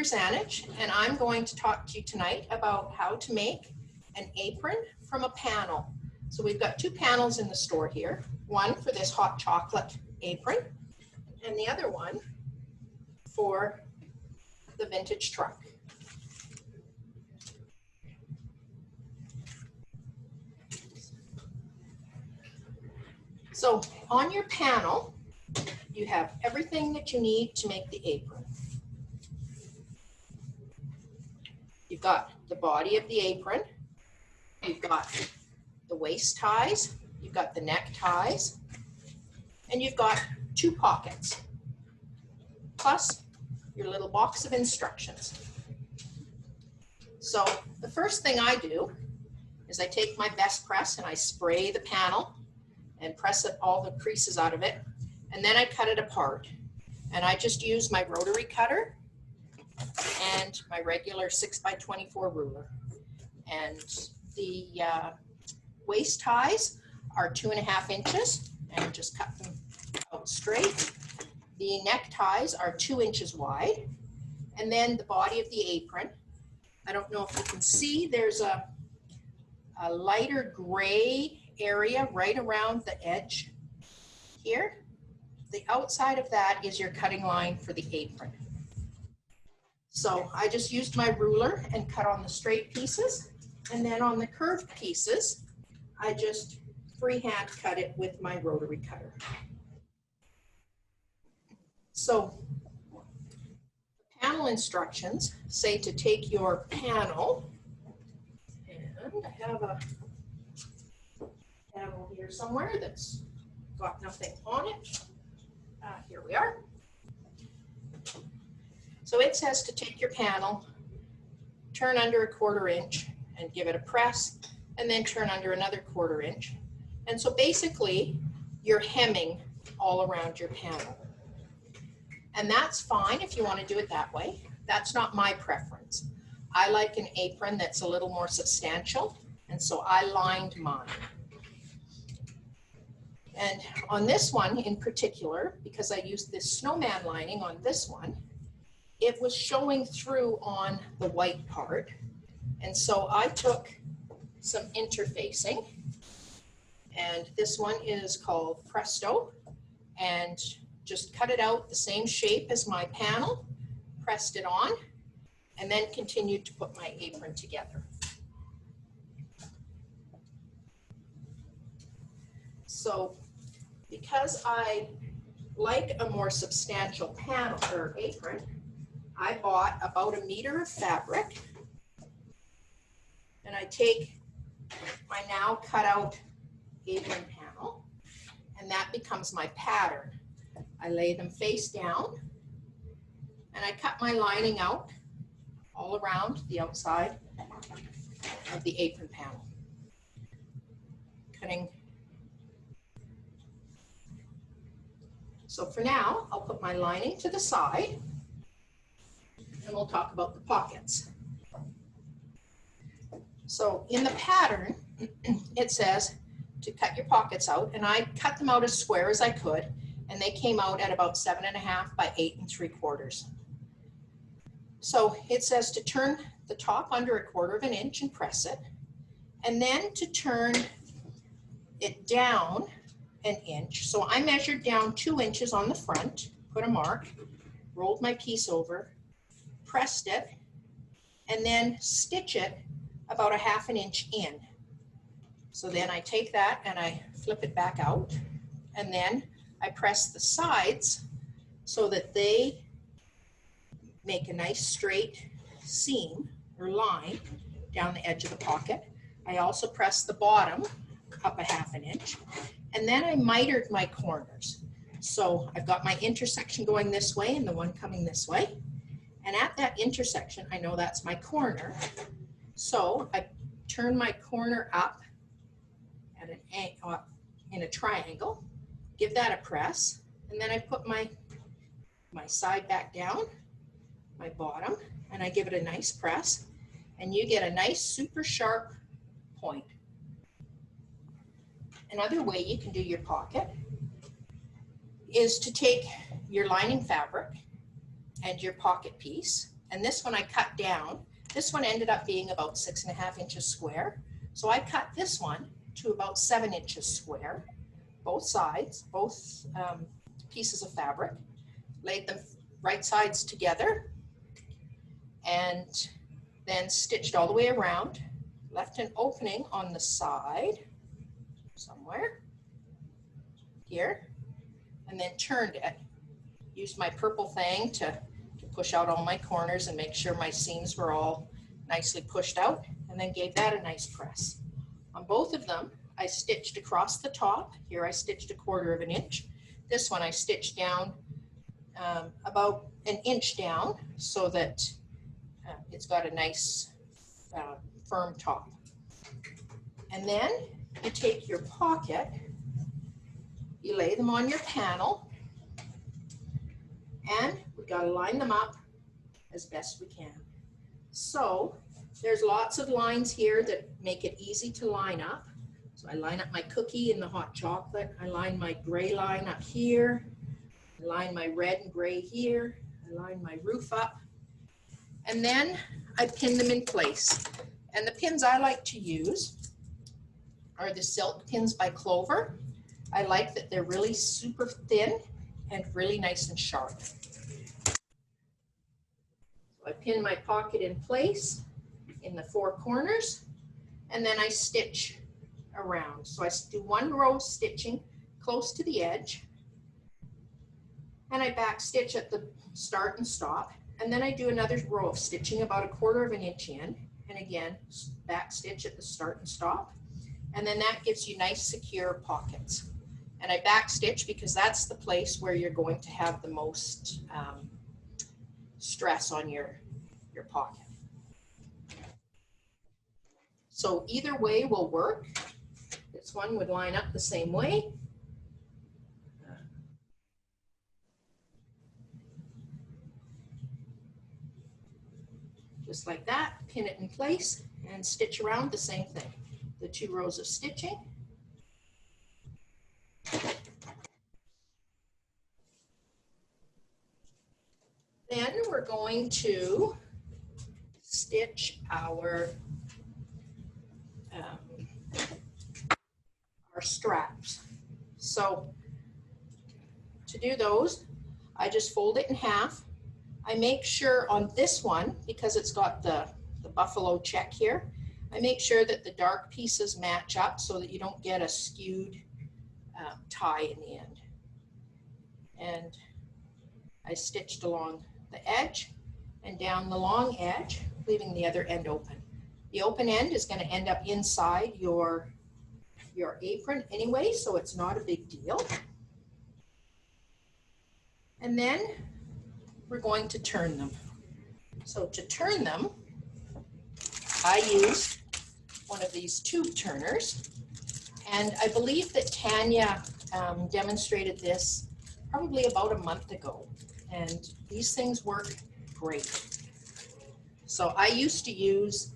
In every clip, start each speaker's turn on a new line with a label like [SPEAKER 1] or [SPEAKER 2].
[SPEAKER 1] Zanich, and I'm going to talk to you tonight about how to make an apron from a panel. So we've got two panels in the store here, one for this hot chocolate apron and the other one for the vintage truck. So on your panel, you have everything that you need to make the apron. You've got the body of the apron, you've got the waist ties, you've got the neck ties, and you've got two pockets, plus your little box of instructions. So the first thing I do is I take my best press and I spray the panel and press all the creases out of it, and then I cut it apart. And I just use my rotary cutter and my regular 6x24 ruler. And the waist ties are 2.5 inches, and just cut them out straight. The neck ties are 2 inches wide. And then the body of the apron, I don't know if you can see, there's a lighter gray area right around the edge here. The outside of that is your cutting line for the apron. So I just used my ruler and cut on the straight pieces, and then on the curved pieces I just freehand cut it with my rotary cutter. So the panel instructions say to take your panel, and I have a panel here somewhere that's got nothing on it. Here we are. So it says to take your panel, turn under 1/4 inch and give it a press, and then turn under another 1/4 inch. And so basically you're hemming all around your panel. And that's fine if you want to do it that way. That's not my preference. I like an apron that's a little more substantial, and so I lined mine. And on this one in particular, because I used this snowman lining on this one, it was showing through on the white part. And so I took some interfacing, and this one is called Presto, and just cut it out the same shape as my panel, pressed it on, and then continued to put my apron together. So because I like a more substantial panel or apron, I bought about 1 meter of fabric, and I take my now cut out apron panel, and that becomes my pattern. I lay them face down, and I cut my lining out all around the outside of the apron panel, cutting. So for now, I'll put my lining to the side, and we'll talk about the pockets. So in the pattern, it says to cut your pockets out, and I cut them out as square as I could, and they came out at about 7.5 by 8 3/4. So it says to turn the top under 1/4 inch and press it, and then to turn it down 1 inch. So I measured down 2 inches on the front, put a mark, rolled my piece over, pressed it, and then stitch it about 1/2 inch in. So then I take that and I flip it back out, and then I press the sides so that they make a nice straight seam or line down the edge of the pocket. I also press the bottom up 1/2 inch, and then I mitered my corners. So I've got my intersection going this way and the one coming this way. And at that intersection, I know that's my corner. So I turn my corner up at an angle, in a triangle, give that a press, and then I put my side back down, my bottom, and I give it a nice press, and you get a nice super sharp point. Another way you can do your pocket is to take your lining fabric and your pocket piece, and this one I cut down. This one ended up being about 6.5 inches square. So I cut this one to about 7 inches square, both sides, both pieces of fabric, laid them right sides together, and then stitched all the way around, left an opening on the side somewhere here, and then turned it. Used my purple thing to push out all my corners and make sure my seams were all nicely pushed out, and then gave that a nice press. On both of them, I stitched across the top. Here I stitched 1/4 inch. This one I stitched down about 1 inch down so that it's got a nice firm top. And then you take your pocket, you lay them on your panel, and we got to line them up as best we can. So there's lots of lines here that make it easy to line up. So I line up my cookie in the hot chocolate. I line my gray line up here. I line my red and gray here. I line my roof up. And then I pin them in place. And the pins I like to use are the silk pins by Clover. I like that they're really super thin and really nice and sharp. So I pin my pocket in place in the 4 corners, and then I stitch around. So I do 1 row of stitching close to the edge, and I back stitch at the start and stop, and then I do another row of stitching about 1/4 inch in, and again back stitch at the start and stop, and then that gives you nice secure pockets. And I back stitch because that's the place where you're going to have the most stress on your pocket. So either way will work. This one would line up the same way. Just like that, pin it in place and stitch around the same thing. The 2 rows of stitching. Then we're going to stitch our straps. So to do those, I just fold it in half. I make sure on this one, because it's got the buffalo check here, I make sure that the dark pieces match up so that you don't get a skewed tie in the end. And I stitched along the edge and down the long edge, leaving the other end open. The open end is going to end up inside your apron anyway, so it's not a big deal. And then we're going to turn them. So to turn them, I used one of these tube turners, and I believe that Tanya demonstrated this probably about a month ago, and these things work great. So I used to use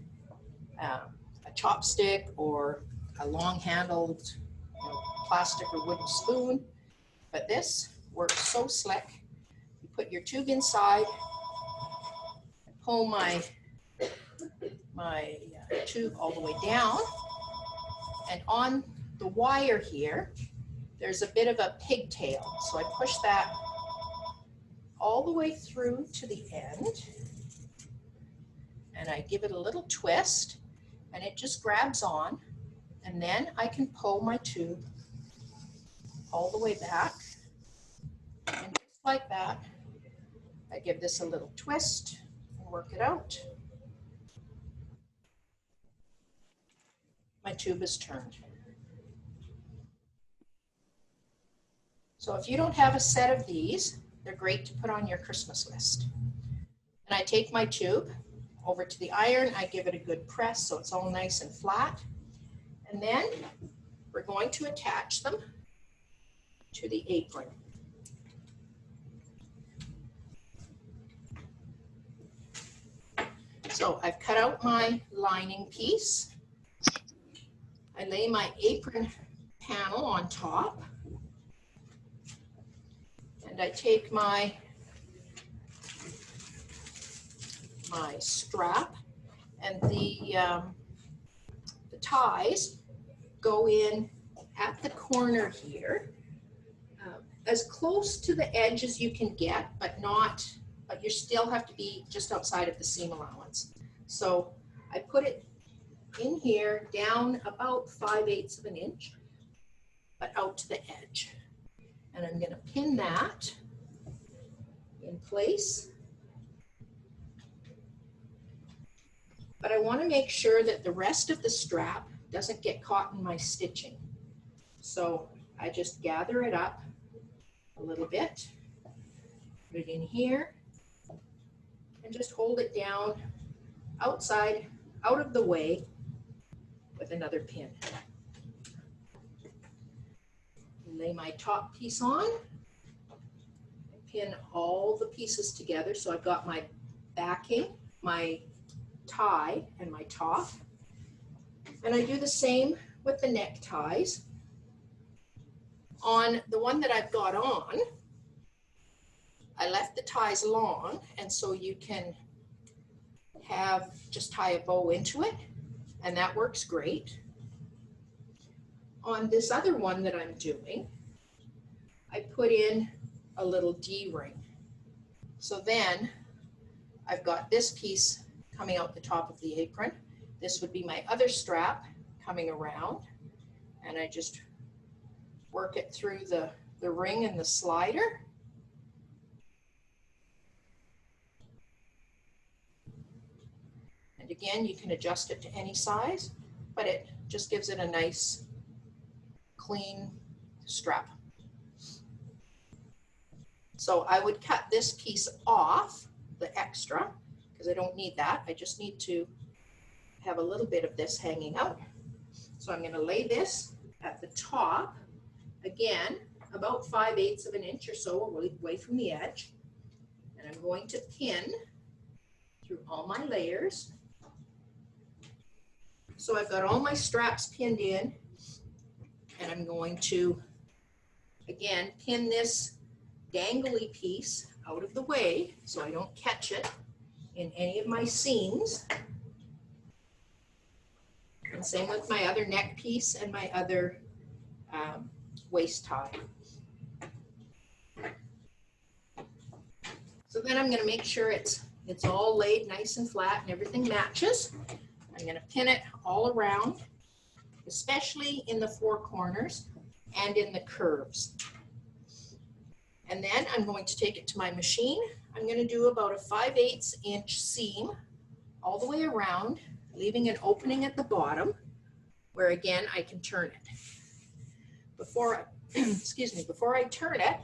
[SPEAKER 1] a chopstick or a long-handled plastic or wooden spoon, but this works so slick. You put your tube inside, pull my tube all the way down, and on the wire here, there's a bit of a pigtail. So I push that all the way through to the end, and I give it a little twist, and it just grabs on, and then I can pull my tube all the way back, and just like that, I give this a little twist and work it out. My tube is turned. So if you don't have a set of these, they're great to put on your Christmas list. And I take my tube over to the iron, I give it a good press so it's all nice and flat. And then we're going to attach them to the apron. So I've cut out my lining piece. I lay my apron panel on top. And I take my my strap, and the ties go in at the corner here, as close to the edge as you can get, but you still have to be just outside of the seam allowance. So I put it in here, down about 5/8 of an inch, but out to the edge. And I'm going to pin that in place. But I want to make sure that the rest of the strap doesn't get caught in my stitching. So I just gather it up a little bit, put it in here, and just hold it down outside, out of the way, with another pin. Lay my top piece on, pin all the pieces together. So I've got my backing, my tie, and my top. And I do the same with the neck ties. On the one that I've got on, I left the ties long, and so you can just tie a bow into it, and that works great. On this other one that I'm doing, I put in a little D-ring. So then I've got this piece coming out the top of the apron. This would be my other strap coming around, and I just work it through the ring and the slider. And again, you can adjust it to any size, but it just gives it a nice, clean strap. So I would cut this piece off, the extra, because I don't need that. I just need to have a little bit of this hanging out. So I'm going to lay this at the top, again, about 5/8 of an inch or so away from the edge. And I'm going to pin through all my layers. So I've got all my straps pinned in, and I'm going to, again, pin this dangly piece out of the way so I don't catch it in any of my seams. And same with my other neck piece and my other waist tie. So then I'm going to make sure it's all laid nice and flat and everything matches. I'm going to pin it all around, especially in the four corners and in the curves. And then I'm going to take it to my machine. I'm going to do about a 5/8 inch seam all the way around, leaving an opening at the bottom where again I can turn it. Before I turn it,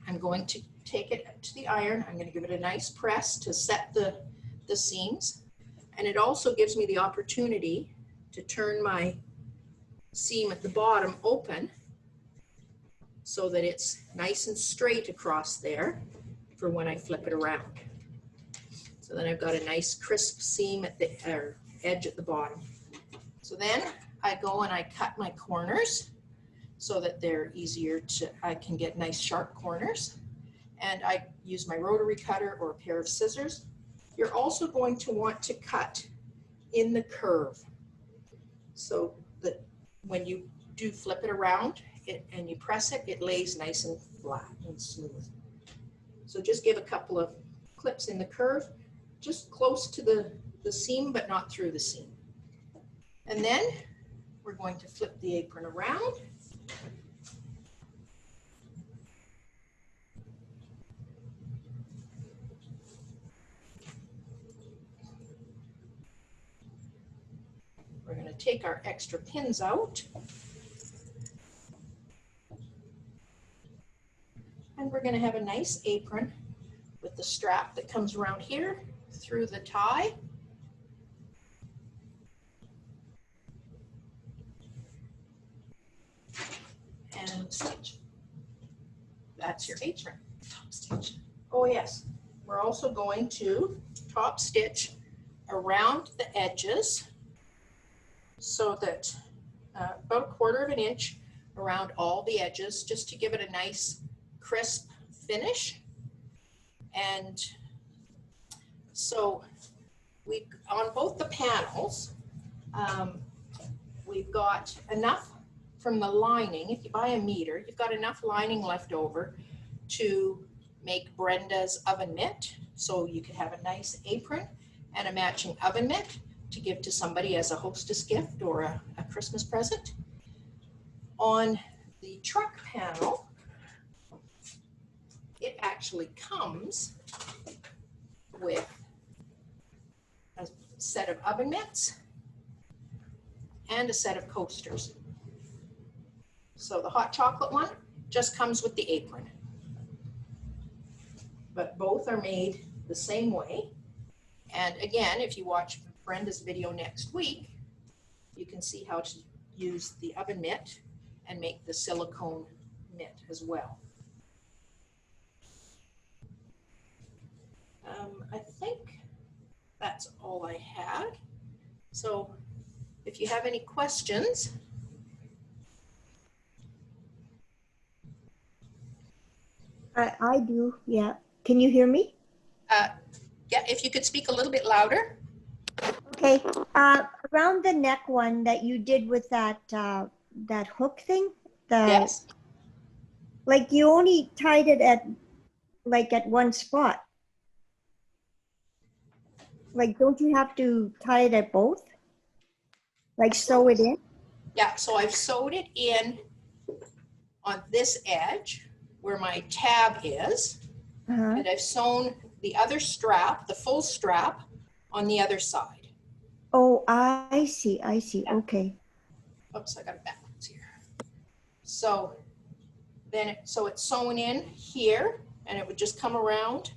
[SPEAKER 1] I'm going to take it to the iron. I'm going to give it a nice press to set the seams. And it also gives me the opportunity to turn my seam at the bottom open so that it's nice and straight across there for when I flip it around. So then I've got a nice crisp seam at the edge at the bottom. So then I go and I cut my corners so that they're easier I can get nice sharp corners. And I use my rotary cutter or a pair of scissors. You're also going to want to cut in the curve so that when you do flip it around and you press it, it lays nice and flat and smooth. So just give a couple of clips in the curve, just close to the seam, but not through the seam. And then we're going to flip the apron around. We're going to take our extra pins out. And we're going to have a nice apron with the strap that comes around here through the tie. And stitch. That's your apron. Top stitch. Oh yes, we're also going to top stitch around the edges so that about 1/4 of an inch around all the edges, just to give it a nice crisp finish. And So we, on both the panels, we've got enough from the lining. If you buy a meter, you've got enough lining left over to make Brenda's oven mitt. So you could have a nice apron and a matching oven mitt to give to somebody as a hostess gift or a Christmas present. On the truck panel, it actually comes with a set of oven mitts and a set of coasters. So the hot chocolate one just comes with the apron. But both are made the same way. And again, if you watch Brenda's video next week, you can see how to use the oven mitt and make the silicone mitt as well. I think that's all I had. So if you have any questions.
[SPEAKER 2] I do, yeah. Can you hear me?
[SPEAKER 1] Yeah, if you could speak a little bit louder.
[SPEAKER 2] Okay. Around the neck one that you did with that that hook thing,
[SPEAKER 1] Yes.
[SPEAKER 2] like you only tied it at one spot. Like, don't you have to tie it at both? Like sew it in?
[SPEAKER 1] Yeah, so I've sewed it in on this edge where my tab is, and I've sewn the other strap, the full strap, on the other side.
[SPEAKER 2] Oh, I see. Yeah. Okay.
[SPEAKER 1] Oops, I got it backwards here. So then, so it's sewn in here, and it would just come around.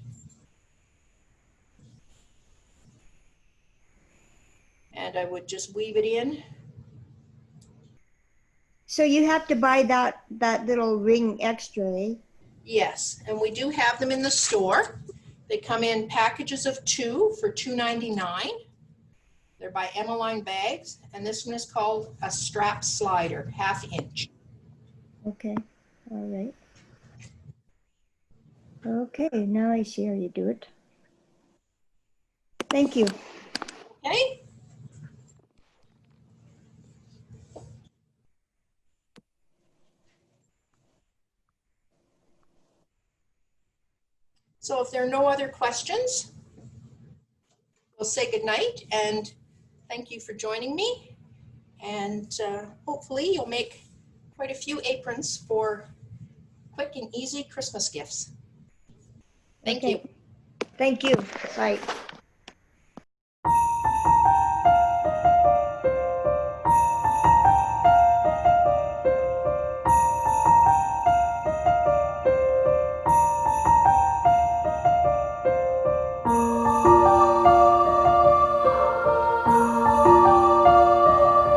[SPEAKER 1] And I would just weave it in.
[SPEAKER 2] So you have to buy that little ring extra, eh?
[SPEAKER 1] Yes, and we do have them in the store. They come in packages of 2 for $2.99. They're by Emmeline Bags, and this one is called a strap slider, 1/2 inch.
[SPEAKER 2] Okay, all right. Okay, now I see how you do it. Thank you.
[SPEAKER 1] Okay. So if there are no other questions, we'll say goodnight and thank you for joining me. And hopefully you'll make quite a few aprons for quick and easy Christmas gifts. Thank you.
[SPEAKER 2] Thank you. Bye.